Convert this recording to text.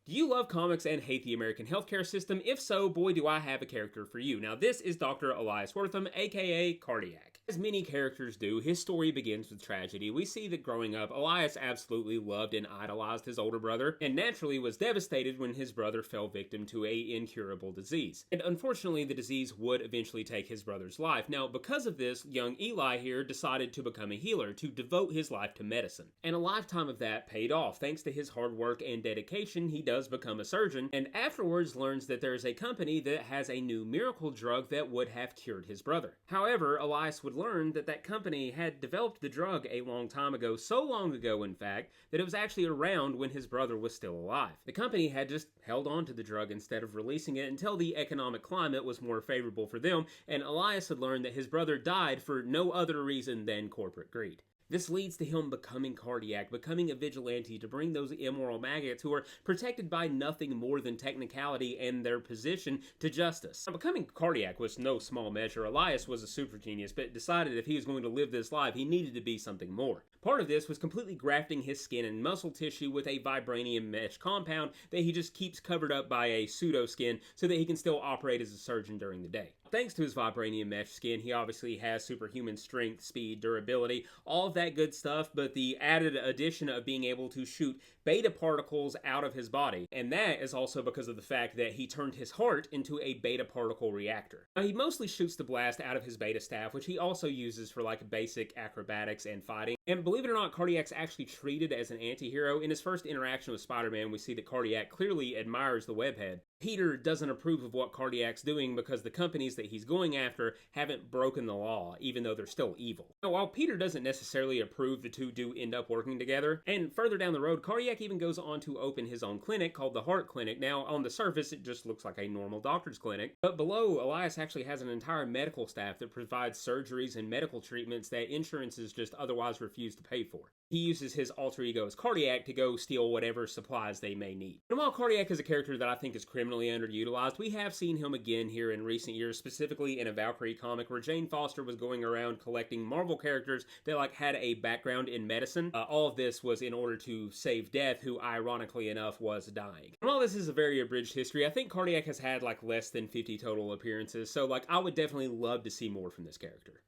Do you love comics and hate the American healthcare system? If so, boy, do I have a character for you. Now, this is Dr. Elias Wortham, aka Cardiac. As many characters do, his story begins with tragedy. We see that growing up, Elias absolutely loved and idolized his older brother, and naturally was devastated when his brother fell victim to a incurable disease. And unfortunately, the disease would eventually take his brother's life. Now, because of this, young Eli here decided to become a healer, to devote his life to medicine. And a lifetime of that paid off. Thanks to his hard work and dedication, he does become a surgeon, and afterwards learns that there is a company that has a new miracle drug that would have cured his brother. However, Elias would learn that that company had developed the drug a long time ago, so long ago in fact, that it was actually around when his brother was still alive. The company had just held on to the drug instead of releasing it until the economic climate was more favorable for them, and Elias had learned that his brother died for no other reason than corporate greed. This leads to him becoming Cardiac, becoming a vigilante to bring those immoral maggots who are protected by nothing more than technicality and their position to justice. Now, becoming Cardiac was no small measure. Elias was a super genius, but decided if he was going to live this life, he needed to be something more. Part of this was completely grafting his skin and muscle tissue with a vibranium mesh compound that he just keeps covered up by a pseudo skin so that he can still operate as a surgeon during the day. Thanks to his vibranium mesh skin, he obviously has superhuman strength, speed, durability, all of that good stuff, but the added addition of being able to shoot beta particles out of his body. And that is also because of the fact that he turned his heart into a beta particle reactor. Now, he mostly shoots the blast out of his beta staff, which he also uses for like basic acrobatics and fighting. And believe it or not, Cardiac's actually treated as an anti-hero. In his first interaction with Spider-Man, we see that Cardiac clearly admires the webhead. Peter doesn't approve of what Cardiac's doing because the companies that he's going after haven't broken the law, even though they're still evil. Now, while Peter doesn't necessarily approve, the two do end up working together. And further down the road, Cardiac even goes on to open his own clinic called the Heart Clinic. Now, on the surface, it just looks like a normal doctor's clinic. But below, Elias actually has an entire medical staff that provides surgeries and medical treatments that insurances just otherwise refuse to pay for. He uses his alter ego as Cardiac to go steal whatever supplies they may need. And while Cardiac is a character that I think is criminally underutilized, we have seen him again here in recent years, specifically in a Valkyrie comic where Jane Foster was going around collecting Marvel characters that had a background in medicine. All of this was in order to save Death, who ironically enough was dying. And while this is a very abridged history, I think Cardiac has had less than 50 total appearances, so I would definitely love to see more from this character.